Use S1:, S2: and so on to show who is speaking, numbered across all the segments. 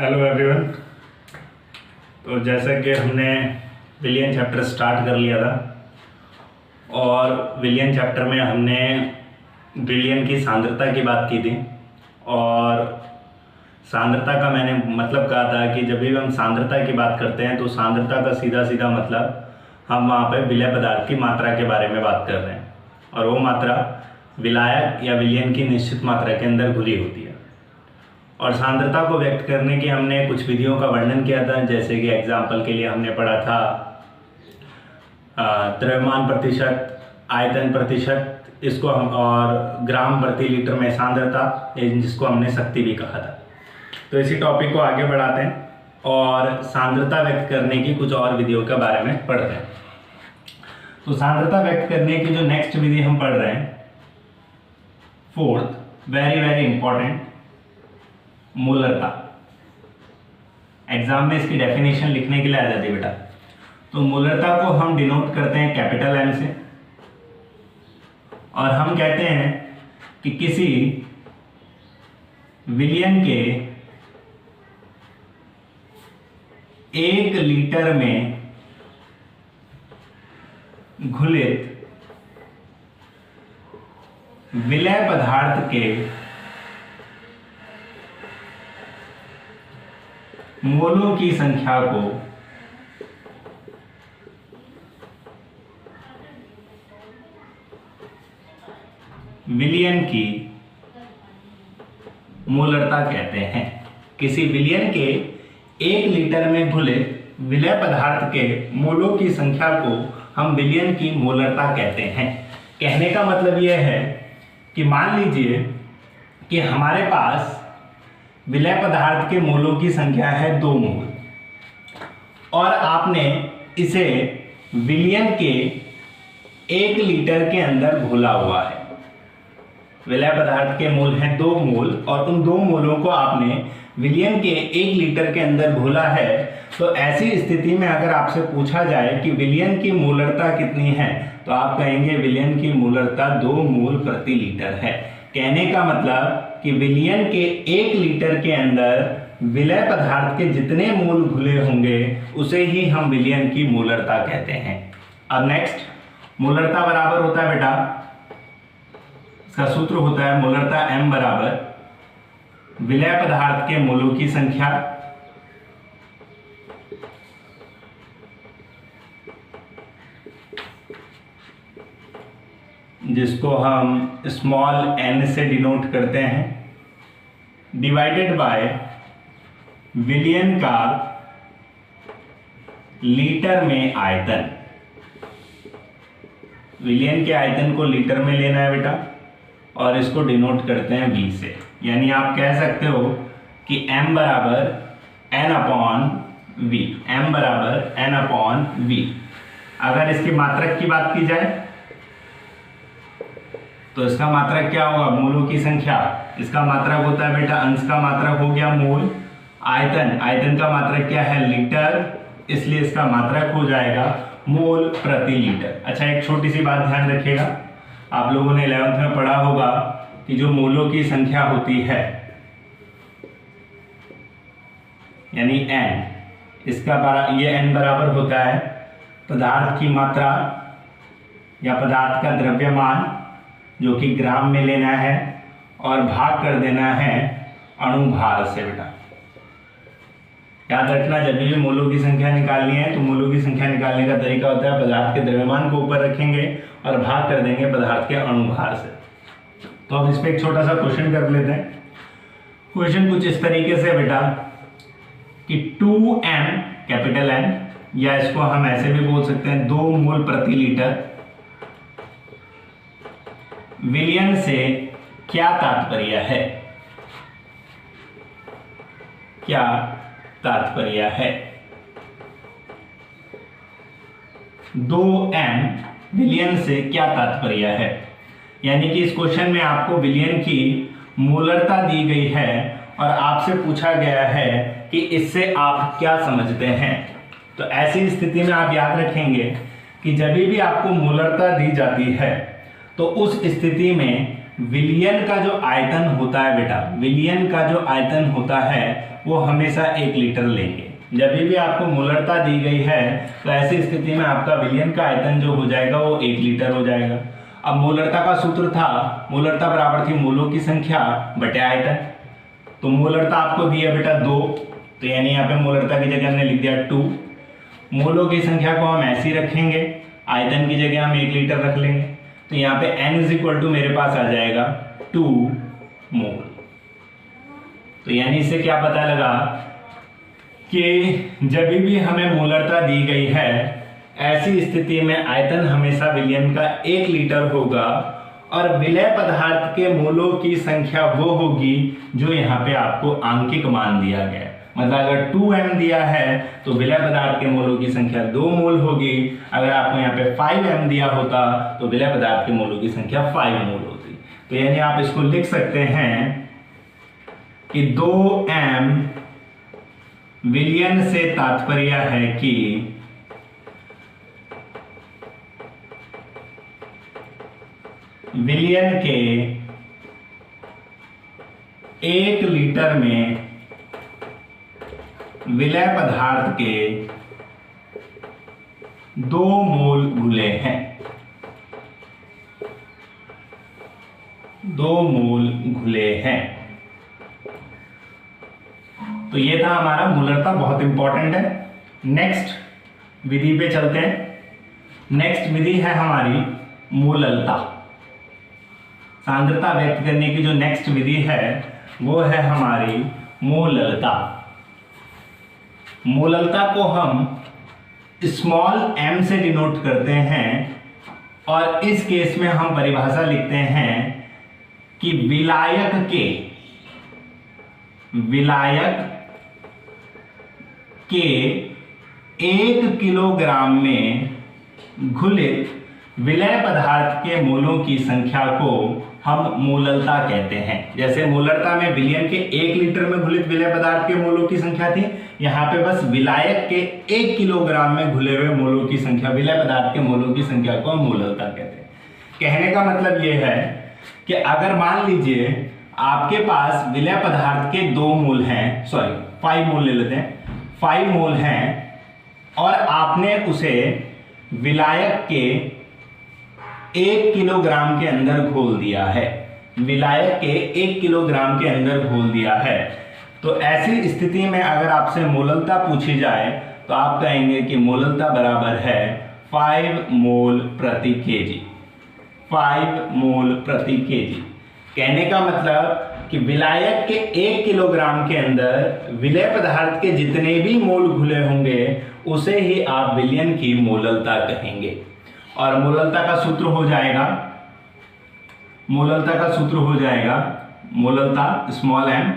S1: Hello everyone. तो जैसा कि हमने विलियन चैप्टर स्टार्ट कर लिया था और विलियन चैप्टर में हमने विलियन की सांद्रता की बात की थी और सांद्रता का मैंने मतलब कहा था कि जब भी हम सांद्रता की बात करते हैं तो सांद्रता का सीधा सीधा मतलब हम वहाँ पे विलय पदार्थ की मात्रा के बारे में बात कर रहे हैं और वो मात्रा विलायक या विलयन की निश्चित मात्रा के अंदर घुली होती है। और सांद्रता को व्यक्त करने की हमने कुछ विधियों का वर्णन किया था, जैसे कि एग्जाम्पल के लिए हमने पढ़ा था द्रव्यमान प्रतिशत, आयतन प्रतिशत, इसको हम और ग्राम प्रति लीटर में सांद्रता, जिसको हमने शक्ति भी कहा था। तो इसी टॉपिक को आगे बढ़ाते हैं और सांद्रता व्यक्त करने की कुछ और विधियों के बारे में पढ़ते हैं। तो सांद्रता व्यक्त करने की जो नेक्स्ट विधि हम पढ़ रहे हैं, फोर्थ, वेरी वेरी इंपॉर्टेंट, मूलरता। एग्जाम में इसकी डेफिनेशन लिखने के लिए आ जाती है बेटा। तो मूलरता को हम डिनोट करते हैं कैपिटल एम से और हम कहते हैं कि किसी विलयन के 1 लीटर में घुलित विलय पदार्थ के मोलों की संख्या को विलयन की मूलरता कहते हैं। किसी विलयन के 1 लीटर में घुले विलय पदार्थ के मोलों की संख्या को हम विलयन की मूलरता कहते हैं। कहने का मतलब यह है कि मान लीजिए कि हमारे पास विलय पदार्थ के मोलों की संख्या है 2 मोल और आपने इसे विलयन के 1 लीटर के अंदर घोला हुआ है। विलय पदार्थ के मोल हैं 2 मोल और उन 2 मोलों को आपने विलयन के 1 लीटर के अंदर घोला है। तो ऐसी स्थिति में अगर आपसे पूछा जाए कि विलयन की मूलरता कितनी है तो आप कहेंगे विलयन की मूलरता 2 मोल प्रति लीटर है। कहने का मतलब कि विलयन के 1 लीटर के अंदर विलय पदार्थ के जितने मोल घुले होंगे उसे ही हम विलयन की मूलरता कहते हैं। अब नेक्स्ट, मूलरता बराबर होता है बेटा, इसका सूत्र होता है मूलरता m बराबर विलय पदार्थ के मोलों की संख्या जिसको हम स्मॉल n से डिनोट करते हैं डिवाइडेड बाय विलयन का लीटर में आयतन। विलयन के आयतन को लीटर में लेना है बेटा और इसको डिनोट करते हैं v से। यानी आप कह सकते हो कि m बराबर n अपॉन v, m बराबर n अपॉन v। अगर इसकी मात्रक की बात की जाए तो इसका मात्रक क्या होगा, मोलों की संख्या। इसका मात्रक होता है बेटा, अंश का मात्रक हो गया मोल, आयतन, आयतन का मात्रक क्या है, लीटर, इसलिए इसका मात्रक हो जाएगा मोल प्रति लीटर। अच्छा, एक छोटी सी बात ध्यान रखिएगा, आप लोगों ने 11th में पढ़ा होगा कि जो मोलों की संख्या होती है यानी n, ये n बराबर होता है पदार्थ की मात्रा या पदार्थ का द्रव्यमान जो कि ग्राम में लेना है और भाग कर देना है अणुभार से। बेटा याद रखना, जब भी मोलों की संख्या निकालनी है तो मोलों की संख्या निकालने का तरीका होता है पदार्थ के द्रव्यमान को ऊपर रखेंगे और भाग कर देंगे पदार्थ के अणुभार से। तो अब इस पर एक छोटा सा क्वेश्चन कर लेते हैं। क्वेश्चन कुछ इस तरीके से बेटा कि 2m कैपिटल N, या इसको हम ऐसे भी बोल सकते हैं 2 मोल प्रति लीटर विलयन से क्या तात्पर्य है, क्या तात्पर्य है। 2m विलयन से क्या तात्पर्य है, यानी कि इस क्वेश्चन में आपको विलयन की मूलरता दी गई है और आपसे पूछा गया है कि इससे आप क्या समझते हैं। तो ऐसी स्थिति में आप याद रखेंगे कि जब भी आपको मूलरता दी जाती है तो उस स्थिति में विलयन का जो आयतन होता है बेटा, विलयन का जो आयतन होता है वो हमेशा 1 लीटर लेंगे। जब भी आपको मोलरता दी गई है तो ऐसी स्थिति में आपका विलयन का आयतन जो हो जाएगा वो 1 लीटर हो जाएगा। अब मोलरता का सूत्र था, मोलरता बराबर थी मोलों की संख्या बटे आयतन। तो मोलरता आपको दी है बेटा 2, तो यानी यहाँ पे मोलरता की जगह हमने लिख दिया 2। मोलों की संख्या को हम ऐसी रखेंगे, आयतन की जगह हम 1 लीटर रख लेंगे। तो यहाँ पे n = मेरे पास आ जाएगा 2 मोल। तो यानी इससे क्या पता लगा कि जब भी हमें मोलरता दी गई है ऐसी स्थिति में आयतन हमेशा विलयन का 1 लीटर होगा और विलय पदार्थ के मोलों की संख्या वो होगी जो यहाँ पे आपको आंकिक मान दिया गया है। मतलब अगर 2m दिया है तो विलय पदार्थ के मोलों की संख्या 2 मोल होगी। अगर आपको यहाँ पे 5m दिया होता तो विलय पदार्थ के मोलों की संख्या 5 मोल होती। तो यानी आप इसको लिख सकते हैं कि 2m विलयन से तात्पर्य है कि विलयन के 1 लीटर में विलय पदार्थ के 2 मोल घुले हैं, 2 मोल घुले हैं। तो ये था हमारा मोलरता, बहुत इंपॉर्टेंट है। नेक्स्ट विधि पे चलते हैं। नेक्स्ट विधि है हमारी मोललता। सांद्रता व्यक्त करने की जो नेक्स्ट विधि है वो है हमारी मोललता। मोललता को हम स्मॉल m से डिनोट करते हैं और इस केस में हम परिभाषा लिखते हैं कि विलायक के 1 किलोग्राम में घुलित विलय पदार्थ के मोलों की संख्या को हम मोललता कहते हैं। जैसे मोलरता में विलयन के 1 लीटर में घुलित विलय पदार्थ के मोलों की संख्या थी, यहाँ पे बस विलायक के 1 किलोग्राम में घुले हुए मोलों की संख्या, विलय पदार्थ के मोलों की संख्या को हम मोललता कहते हैं। कहने का मतलब ये है कि अगर मान लीजिए आपके पास विलय पदार्थ के 2 मोल हैं, 5 मोल ले लेते हैं, 5 मोल हैं और आपने उसे विलायक के 1 किलोग्राम के अंदर घोल दिया है, विलायक के 1 किलोग्राम के अंदर घोल दिया है। तो ऐसी स्थिति में अगर आपसे मोललता पूछी जाए तो आप कहेंगे कि मोललता बराबर है 5 मोल प्रति केजी, 5 मोल प्रति केजी। कहने का मतलब कि विलायक के 1 किलोग्राम के अंदर विलय पदार्थ के जितने भी मोल घुले होंगे उसे ही आप विलयन की मोललता कहेंगे। और मोललता का सूत्र हो जाएगा, मोललता स्मॉल m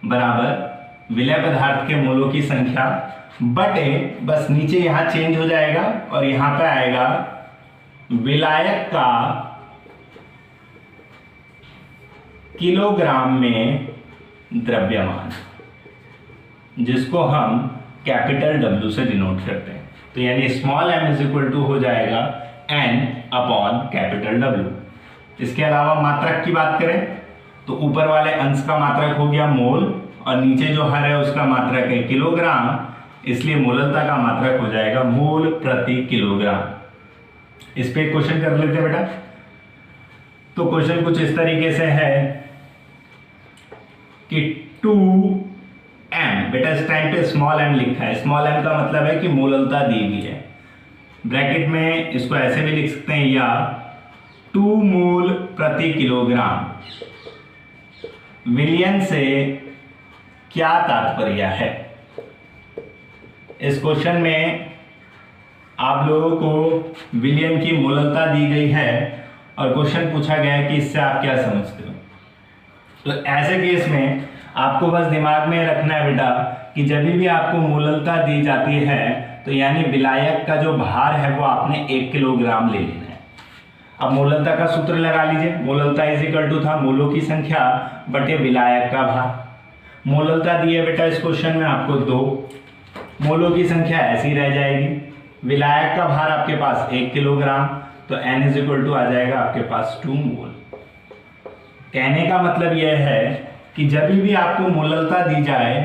S1: बराबर विलय पदार्थ के मोलों की संख्या बटे, बस नीचे यहां चेंज हो जाएगा और यहां पे आएगा विलायक का किलोग्राम में द्रव्यमान, जिसको हम कैपिटल W से डिनोट करते हैं। तो यानी स्मॉल m हो जाएगा n अपॉन कैपिटल W। इसके अलावा मात्रक की बात करें तो ऊपर वाले अंश का मात्रक हो गया मोल और नीचे जो हर है उसका मात्रक है किलोग्राम, इसलिए मोललता का मात्रक हो जाएगा मोल प्रति किलोग्राम। इस पे क्वेश्चन कर लेते हैं बेटा। तो क्वेश्चन कुछ इस तरीके से है कि 2m, बेटा इस टाइम पे स्मॉल m लिखा है, स्मॉल m का मतलब है कि मोललता दी हुई है। ब्रैकेट में इसको ऐसे भी लिख सकते हैं या 2 मोल प्रति किलोग्राम। विलयन से क्या तात्पर्य है? इस क्वेश्चन में आप लोगों को विलयन की मोललता दी गई है और क्वेश्चन पूछा गया है कि इससे आप क्या समझते हो। तो ऐसे केस में आपको बस दिमाग में रखना है बेटा कि जब भी आपको मोललता दी जाती है तो यानी विलायक का जो भार है वो आपने 1 किलोग्राम ले लेना है। अब मोललता का सूत्र लगा लीजिए, मोललता इज इक्वल टू था मोलों की संख्या बटे विलायक का भार। मोललता दी है बेटा इस क्वेश्चन में आपको 2, मोलों की संख्या ऐसी रह जाएगी, विलायक का भार आपके पास 1 किलोग्राम, तो n इज इक्वल टू आ जाएगा आपके पास 2 मोल। कहने का मतलब यह है कि जब भी आपको मोललता दी जाए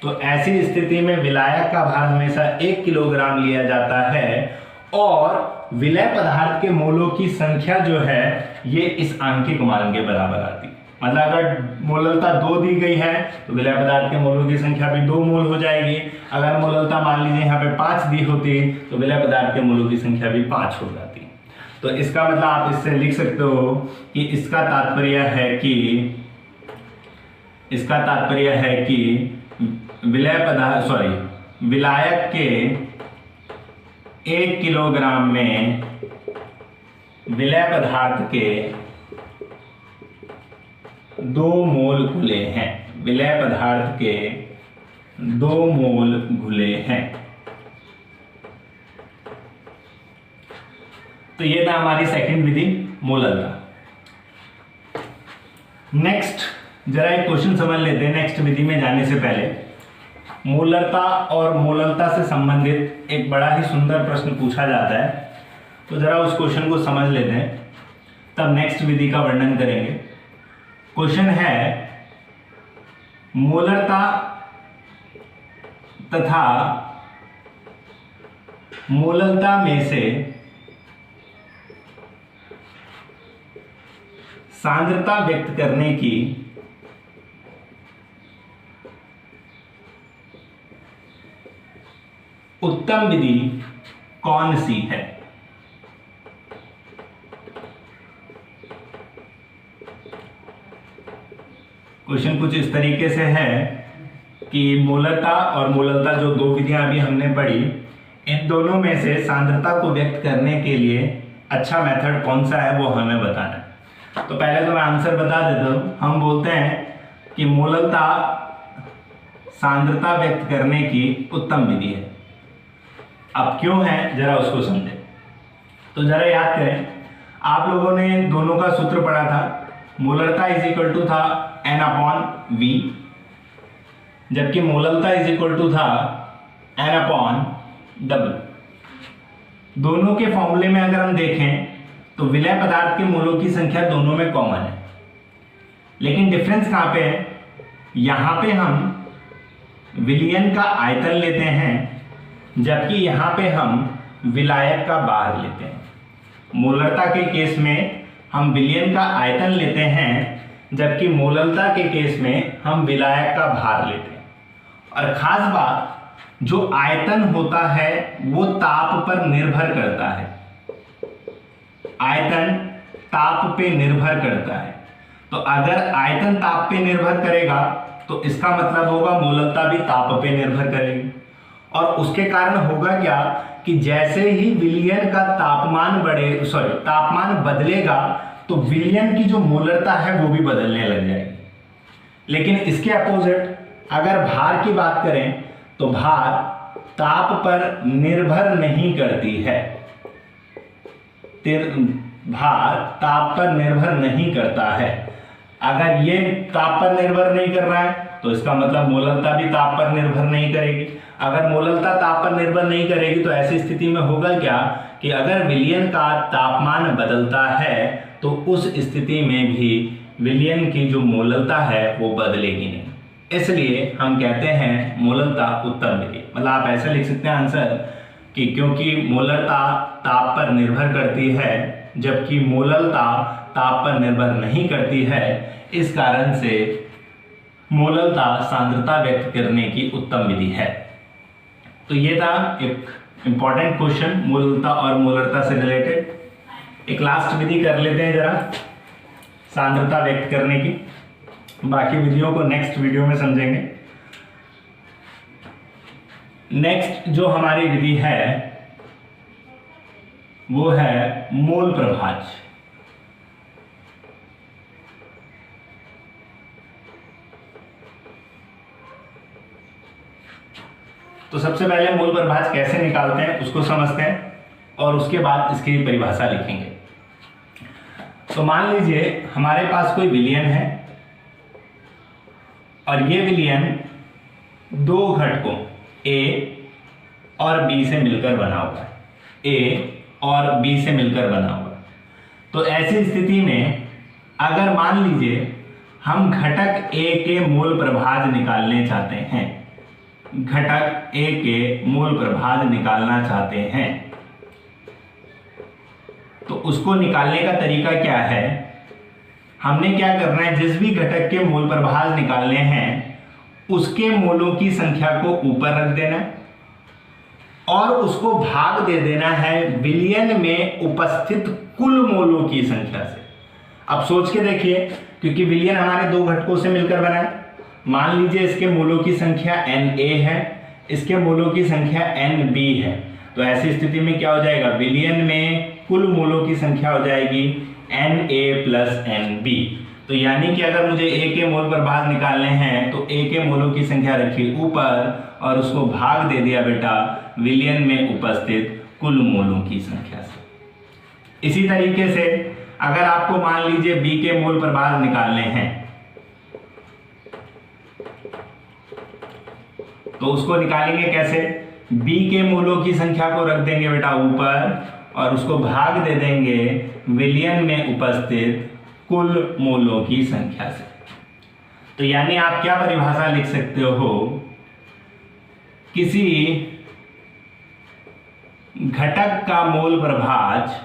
S1: तो ऐसी स्थिति में विलायक का भार हमेशा 1 किलोग्राम लिया जाता है और विलय पदार्थ के मोलों की संख्या जो है ये इस आंकिक मान के बराबर आती है। मतलब अगर मोललता 2 दी गई है तो विलय पदार्थ के मोलों की संख्या भी 2 मोल हो जाएगी। अगर मोललता मान लीजिए यहाँ पे 5 दी होती तो विलय पदार्थ के मोलों की संख्या भी 5 हो जाती। तो इसका मतलब आप इससे लिख सकते हो कि इसका तात्पर्य है कि विलायक के 1 किलोग्राम में विलय पदार्थ के 2 मोल घुले हैं। विलय पदार्थ के 2 मोल घुले हैं। तो ये था हमारी सेकंड विधि मोललता। नेक्स्ट जरा एक क्वेश्चन समझ लेते हैं। नेक्स्ट विधि में जाने से पहले मोलरता और मोललता से संबंधित एक बड़ा ही सुंदर प्रश्न पूछा जाता है, तो जरा उस क्वेश्चन को समझ लेते हैं, तब नेक्स्ट विधि का वर्णन करेंगे। क्वेश्चन है मोलरता तथा मोललता में से सांद्रता व्यक्त करने की उत्तम विधि कौन सी है? क्वेश्चन कुछ इस तरीके से है कि मोलरता और मोललता जो 2 विधियां अभी हमने पढ़ी, इन दोनों में से सांद्रता को व्यक्त करने के लिए अच्छा मेथड कौन सा है वो हमें बताना है। तो पहले तो मैं आंसर बता देता हूं। हम बोलते हैं कि मोललता सांद्रता व्यक्त करने की उत्तम विधि है। अब क्यों है जरा उसको समझें। तो जरा याद करें, आप लोगों ने दोनों का सूत्र पढ़ा था। मोलरता इज इक्वल टू था N/V, जबकि मोललता इज इक्वल टू था N/W। दोनों के फॉर्मूले में अगर हम देखें तो विलय पदार्थ के मोलों की संख्या दोनों में कॉमन है, लेकिन डिफरेंस कहां पे है? यहां पे हम विलयन का आयतन लेते हैं, जबकि यहां पे हम विलायक का भार लेते हैं। मोलरता के केस में हम विलयन का आयतन लेते हैं, जबकि मोललता के केस में हम विलायक का भार लेते हैं। और खास बात, जो आयतन होता है वो ताप पर निर्भर करता है। आयतन ताप पे निर्भर करता है। तो अगर आयतन ताप पे निर्भर करेगा तो इसका मतलब होगा मोललता भी ताप पे निर्भर करेगी। और उसके कारण होगा क्या कि जैसे ही विलयन का तापमान बदलेगा तो विलयन की जो मोलरता है वो भी बदलने लग जाएगी। लेकिन इसके अपोजिट अगर भार की बात करें तो भार ताप पर निर्भर नहीं करती है। भार ताप पर निर्भर नहीं करता है। अगर ये ताप पर निर्भर नहीं कर रहा है तो इसका मतलब मोललता भी ताप पर निर्भर नहीं करेगी। अगर मोललता ताप पर निर्भर नहीं करेगी तो ऐसी स्थिति में होगा क्या कि अगर विलयन का तापमान बदलता है तो उस स्थिति में भी विलयन की जो मोललता है वो बदलेगी नहीं। इसलिए हम कहते हैं मोललता उत्तम विधि। मतलब आप ऐसे लिख सकते हैं आंसर कि क्योंकि मोलरता ताप पर निर्भर करती है जबकि मोललता ताप पर निर्भर नहीं करती है, इस कारण से मोललता सांद्रता व्यक्त करने की उत्तम विधि है। तो ये था एक इंपॉर्टेंट क्वेश्चन मोललता और मोलरता से रिलेटेड। एक लास्ट विधि कर लेते हैं जरा सांद्रता व्यक्त करने की, बाकी विधियों को नेक्स्ट वीडियो में समझेंगे। नेक्स्ट जो हमारी विधि है वो है मोल प्रभाज्य। तो सबसे पहले मोल प्रभाज्य कैसे निकालते हैं उसको समझते हैं और उसके बाद इसकी परिभाषा लिखेंगे। तो मान लीजिए हमारे पास कोई विलयन है और ये विलयन 2 घटकों A और B से मिलकर बना हुआ है। A और B से मिलकर बना हुआ है। तो ऐसी स्थिति में अगर मान लीजिए हम घटक A के मोल प्रभाज्य निकालने चाहते हैं घटक A के मोल प्रभाज निकालना चाहते हैं, तो उसको निकालने का तरीका क्या है? हमने क्या करना है, जिस भी घटक के मोल प्रभाज निकालने हैं उसके मोलों की संख्या को ऊपर रख देना है और उसको भाग दे देना है विलयन में उपस्थित कुल मोलों की संख्या से। अब सोच के देखिए, क्योंकि विलयन हमारे दो घटकों से मिलकर बना है। मान लीजिए इसके मोलों की संख्या Na है, इसके मोलों की संख्या Nb है, तो ऐसी स्थिति में क्या हो जाएगा, विलयन में कुल मोलों की संख्या हो जाएगी Na प्लस Nb। तो यानी कि अगर मुझे A के मोल प्रभाज निकालने हैं तो A के मोलों की संख्या रखी ऊपर और उसको भाग दे दिया बेटा विलयन में उपस्थित कुल मोलों की संख्या से। इसी तरीके से अगर आपको मान लीजिए B के मोल प्रभाज निकालने हैं तो उसको निकालेंगे कैसे, B के मोलों की संख्या को रख देंगे बेटा ऊपर और उसको भाग दे देंगे विलयन में उपस्थित कुल मोलों की संख्या से। तो यानी आप क्या परिभाषा लिख सकते हो, किसी घटक का मोल प्रभाज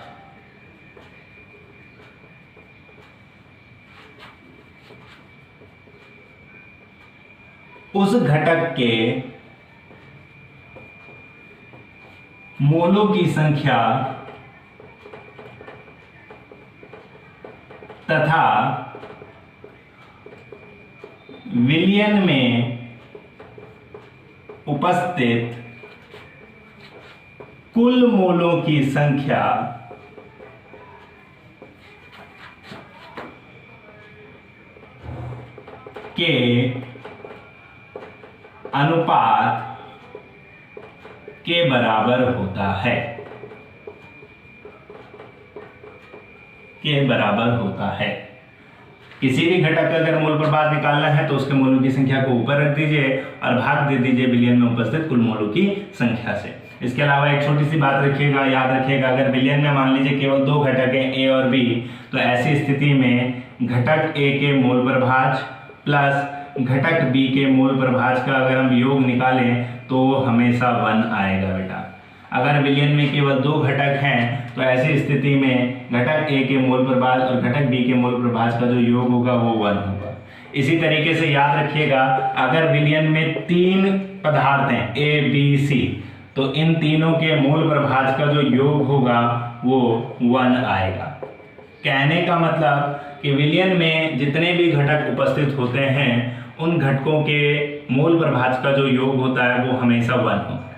S1: उस घटक के मोलों की संख्या तथा विलयन में उपस्थित कुल मोलों की संख्या के अनुपात के बराबर होता है, के बराबर होता है। किसी भी घटक का अगर मोल प्रभाज निकालना है तो उसके मोलों की संख्या को ऊपर रख दीजिए और भाग दे दीजिए विलयन में उपस्थित कुल मोलों की संख्या से। इसके अलावा एक छोटी सी बात रखिएगा, याद रखिएगा, अगर विलयन में मान लीजिए केवल दो घटक हैं A और B, तो ऐसी स्थिति में घटक A के मोल प्रभाज प्लस घटक B के मोल प्रभाज का अगर हम योग निकालें तो हमेशा 1 आएगा बेटा। अगर विलयन में केवल दो घटक हैं तो ऐसी स्थिति में घटक A के मोल प्रभाज और घटक B के मोल प्रभाज का जो योग होगा वो 1 होगा। इसी तरीके से याद रखिएगा, अगर विलयन में तीन पदार्थ हैं A, B, C, तो इन तीनों के मोल प्रभाज का जो योग होगा वो 1 आएगा। कहने का मतलब कि विलयन में जितने भी घटक उपस्थित होते हैं उन घटकों के मोल प्रभाज का जो योग होता है वो हमेशा 1 होता है।